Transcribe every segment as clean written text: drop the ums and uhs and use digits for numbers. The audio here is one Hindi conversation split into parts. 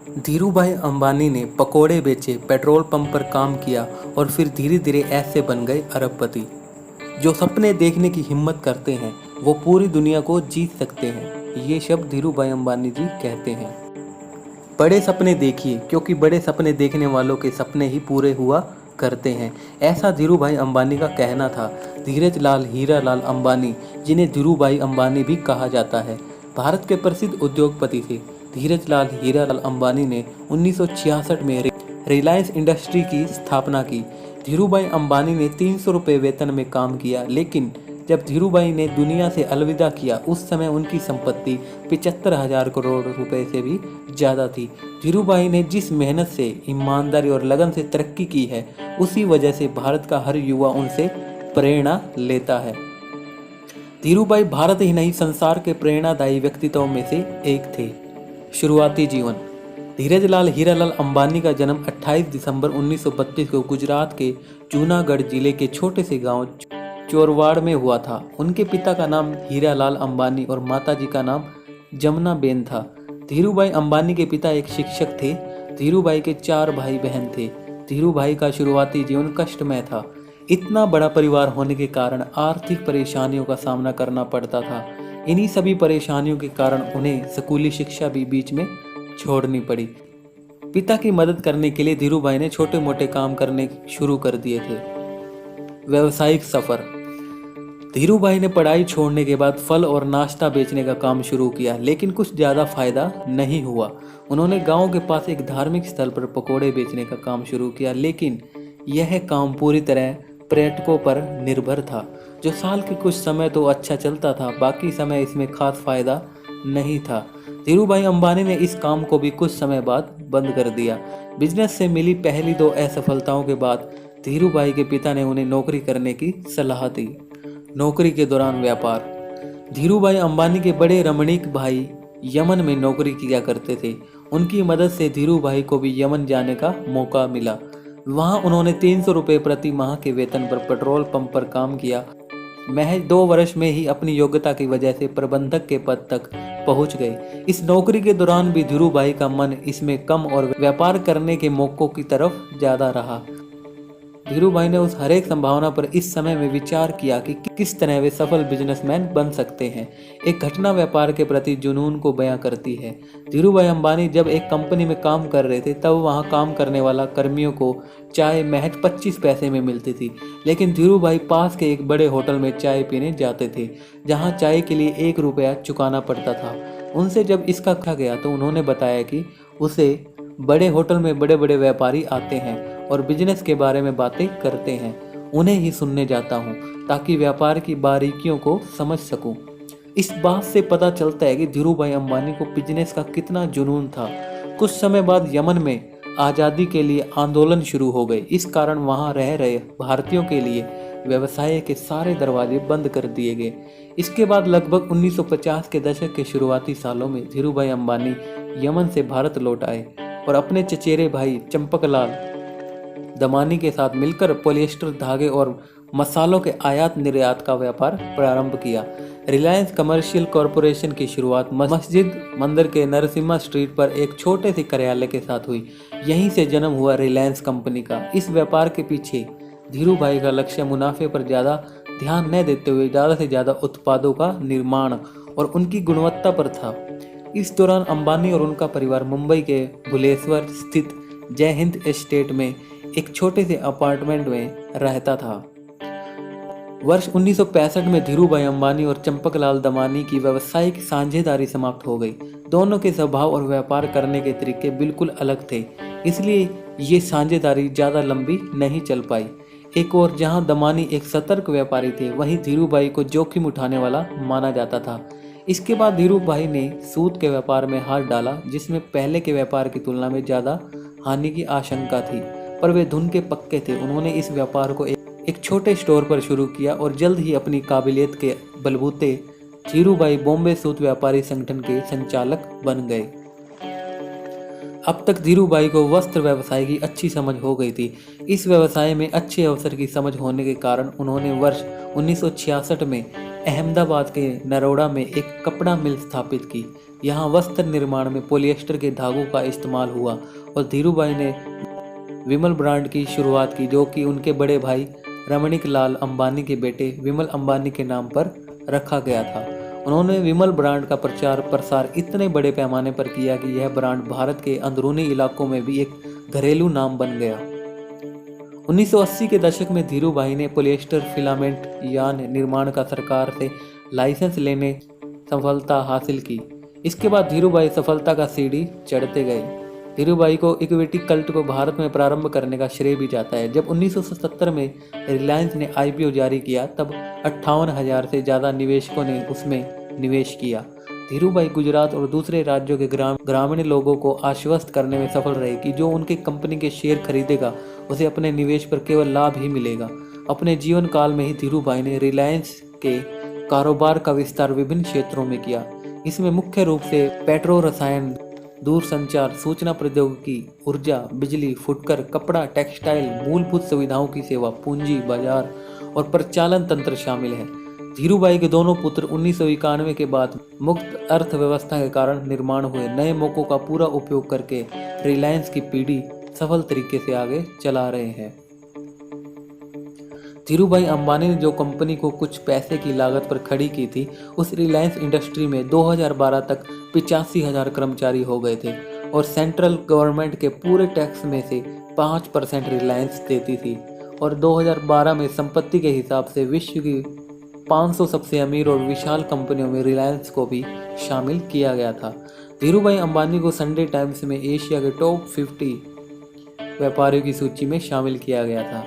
धीरूभाई अंबानी ने पकोड़े बेचे, पेट्रोल पंप पर काम किया और फिर धीरे धीरे ऐसे बन गए अरबपति। जो सपने देखने की हिम्मत करते हैं वो पूरी दुनिया को जीत सकते हैं, ये शब्द धीरूभाई अंबानी जी कहते हैं। बड़े सपने देखिए, क्योंकि बड़े सपने देखने वालों के सपने ही पूरे हुआ करते हैं, ऐसा धीरूभाई अंबानी का कहना था। धीरज लाल हीरालाल अंबानी, जिन्हें धीरूभाई अंबानी भी कहा जाता है, भारत के प्रसिद्ध उद्योगपति थे। धीरज लाल हीरालाल अंबानी ने 1966 में रिलायंस इंडस्ट्री की स्थापना की। धीरूभाई अंबानी ने 300 रुपये वेतन में काम किया, लेकिन जब धीरूभाई ने दुनिया से अलविदा किया उस समय उनकी संपत्ति 75,000 करोड़ रुपए से भी ज़्यादा थी। धीरूभाई ने जिस मेहनत से, ईमानदारी और लगन से तरक्की की है, उसी वजह से भारत का हर युवा उनसे प्रेरणा लेता है। धीरूभाई भारत ही नहीं, संसार के प्रेरणादायी व्यक्तित्वों में से एक थे। शुरुआती जीवन। धीरज लाल हीरालाल अंबानी का जन्म 28 दिसंबर 1932 को गुजरात के जूनागढ़ जिले के छोटे से गांव चोरवाड़ में हुआ था। उनके पिता का नाम हीरालाल अंबानी और माताजी का नाम जमुनाबेन था। धीरूभाई अंबानी के पिता एक शिक्षक थे। धीरूभाई के 4 भाई बहन थे। धीरूभाई का शुरुआती जीवन कष्टमय था। इतना बड़ा परिवार होने के कारण आर्थिक परेशानियों का सामना करना पड़ता था। इन्हीं सभी परेशानियों के कारण उन्हें स्कूली शिक्षा भी बीच में छोड़नी पड़ी। पिता की मदद करने के लिए धीरूभाई ने छोटे मोटे काम करने शुरू कर दिए थे। व्यावसायिक सफर। धीरूभाई ने पढ़ाई छोड़ने के बाद फल और नाश्ता बेचने का काम शुरू किया, लेकिन कुछ ज़्यादा फायदा नहीं हुआ। उन्होंने गांव के पास एक धार्मिक स्थल पर पकोड़े बेचने का काम शुरू किया, लेकिन यह काम पूरी तरह पर्यटकों पर निर्भर था। जो साल के कुछ समय तो अच्छा चलता था, बाकी समय इसमें खास फायदा नहीं था। धीरूभाई अंबानी ने इस काम को भी कुछ समय बाद बंद कर दिया। बिजनेस से मिली पहली 2 असफलताओं के बाद धीरूभाई के पिता ने उन्हें नौकरी करने की सलाह दी। नौकरी के दौरान व्यापार। धीरूभाई अंबानी के बड़े रमणीक भाई यमन में नौकरी किया करते थे। उनकी मदद से धीरूभाई को भी यमन जाने का मौका मिला। वहां उन्होंने 300 रुपये प्रति माह के वेतन पर पेट्रोल पंप पर काम किया। महज 2 वर्ष में ही अपनी योग्यता की वजह से प्रबंधक के पद तक पहुंच गए। इस नौकरी के दौरान भी धीरूभाई का मन इसमें कम और व्यापार करने के मौकों की तरफ ज़्यादा रहा। धीरूभाई ने उस हरेक संभावना पर इस समय में विचार किया कि किस तरह वे सफल बिजनेसमैन बन सकते हैं। एक घटना व्यापार के प्रति जुनून को बयां करती है। धीरूभाई अंबानी जब एक कंपनी में काम कर रहे थे, तब वहां काम करने वाला कर्मियों को चाय महज 25 पैसे में मिलती थी, लेकिन धीरूभाई पास के एक बड़े होटल में चाय पीने जाते थे, जहां चाय के लिए 1 रुपया चुकाना पड़ता था। उनसे जब इसका कहा गया तो उन्होंने बताया कि उसे बड़े होटल में बड़े बड़े व्यापारी आते हैं और बिजनेस के बारे में बातें करते हैं, उन्हें ही सुनने जाता हूँ ताकि व्यापार की बारीकियों को समझ सकूं। इस बात से पता चलता है कि धीरूभाई अंबानी को बिजनेस का कितना जुनून था। कुछ समय बाद यमन में आज़ादी के लिए आंदोलन शुरू हो गए। इस कारण वहां रह रहे भारतीयों के लिए व्यवसाय के सारे दरवाजे बंद कर दिए गए। इसके बाद लगभग 1950 के दशक के शुरुआती सालों में धीरूभाई अंबानी यमन से भारत लौट आए और अपने चचेरे भाई चंपकलाल दमानी के साथ मिलकर पॉलिएस्टर धागे और मसालों के आयात निर्यात का व्यापार प्रारंभ किया। रिलायंस कमर्शियल कॉरपोरेशन की शुरुआत मस्जिद मंदिर के नरसिम्हा स्ट्रीट पर एक छोटे से कार्यालय के साथ हुई। यहीं से जन्म हुआ रिलायंस कंपनी का। इस व्यापार के पीछे धीरूभाई का लक्ष्य मुनाफे पर ज़्यादा ध्यान न देते हुए ज़्यादा से ज़्यादा उत्पादों का निर्माण और उनकी गुणवत्ता पर था। इस दौरान अंबानी और उनका परिवार मुंबई के भुलेश्वर स्थित जय हिंद एस्टेट में एक छोटे से अपार्टमेंट में रहता था। वर्ष 1965 में धीरूभाई अंबानी और चंपकलाल दमानी की व्यावसायिक साझेदारी समाप्त हो गई। दोनों के स्वभाव और व्यापार करने के तरीके बिल्कुल अलग थे, इसलिए ये साझेदारी ज़्यादा लंबी नहीं चल पाई। एक और जहां दमानी एक सतर्क व्यापारी थे, वहीं धीरूभाई को जोखिम उठाने वाला माना जाता था। इसके बाद धीरूभाई ने सूत के व्यापार में हाथ डाला, जिसमें पहले के व्यापार की तुलना में ज़्यादा हानि की आशंका थी, पर वे धुन के पक्के थे। उन्होंने इस व्यापार को एक छोटे स्टोर पर शुरू किया और जल्द ही अपनी काबिलियत के बलबूते धीरूभाई बॉम्बे सूत व्यापारी संगठन के संचालक बन गए। अब तक धीरूभाई को वस्त्र व्यवसाय की अच्छी समझ हो गई थी। इस व्यवसाय में अच्छे अवसर की समझ होने के कारण उन्होंने वर्ष 1966 में अहमदाबाद के नरोड़ा में एक कपड़ा मिल स्थापित की। यहाँ वस्त्र निर्माण में पॉलिएस्टर के धागों का इस्तेमाल हुआ और धीरूभाई ने विमल ब्रांड की शुरुआत की, जो कि उनके बड़े भाई रमणीक लाल अंबानी के बेटे विमल अंबानी के नाम पर रखा गया था। उन्होंने विमल ब्रांड का प्रचार प्रसार इतने बड़े पैमाने पर किया कि यह ब्रांड भारत के अंदरूनी इलाकों में भी एक घरेलू नाम बन गया। 1980 के दशक में धीरूभाई ने पॉलिएस्टर फिलामेंट यान निर्माण का सरकार से लाइसेंस लेने सफलता हासिल की। इसके बाद धीरूभाई सफलता का सीढ़ी चढ़ते गए। धीरूभाई को इक्विटी कल्ट को भारत में प्रारंभ करने का श्रेय भी जाता है। जब 1970 में रिलायंस ने आईपीओ जारी किया तब 58,000 से ज़्यादा निवेशकों ने उसमें निवेश किया। धीरूभाई गुजरात और दूसरे राज्यों के ग्रामीण लोगों को आश्वस्त करने में सफल रहे कि जो उनके कंपनी के शेयर खरीदेगा उसे अपने निवेश पर केवल लाभ ही मिलेगा। अपने जीवन काल में ही धीरूभाई ने रिलायंस के कारोबार का विस्तार विभिन्न क्षेत्रों में किया। इसमें मुख्य रूप से पेट्रो रसायन, दूरसंचार, सूचना प्रौद्योगिकी, ऊर्जा, बिजली, फुटकर, कपड़ा, टेक्सटाइल, मूलभूत सुविधाओं की सेवा, पूंजी बाजार और परिचालन तंत्र शामिल है। धीरूभाई के दोनों पुत्र 1991 के बाद मुक्त अर्थव्यवस्था के कारण निर्माण हुए नए मौकों का पूरा उपयोग करके रिलायंस की पीढ़ी सफल तरीके से आगे चला रहे हैं। धीरूभाई अंबानी ने जो कंपनी को कुछ पैसे की लागत पर खड़ी की थी, उस रिलायंस इंडस्ट्री में 2012 तक 85,000 कर्मचारी हो गए थे और सेंट्रल गवर्नमेंट के पूरे टैक्स में से 5% रिलायंस देती थी। और 2012 में संपत्ति के हिसाब से विश्व की 500 सबसे अमीर और विशाल कंपनियों में रिलायंस को भी शामिल किया गया था। धीरूभाई अंबानी को संडे टाइम्स में एशिया के टॉप 50 व्यापारियों की सूची में शामिल किया गया था।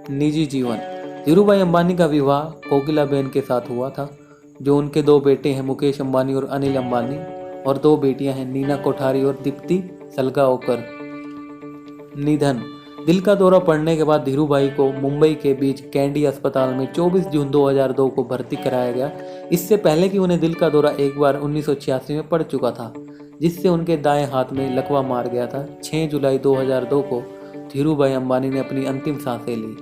निजी जीवन। धीरूभाई अंबानी का विवाह कोकिलाबेन के साथ हुआ था, जो उनके दो बेटे हैं मुकेश अंबानी और अनिल अंबानी, और दो बेटियां हैं नीना कोठारी और दीप्ति सलगाओकर। निधन। दिल का दौरा पड़ने के बाद धीरूभाई को मुंबई के बीच कैंडी अस्पताल में 24 जून 2002 को भर्ती कराया गया। इससे पहले कि उन्हें दिल का दौरा एक बार 1986 में पड़ चुका था, जिससे उनके दाएं हाथ में लकवा मार गया था। 6 जुलाई 2002 को धीरूभाई अंबानी ने अपनी अंतिम सांसें ली।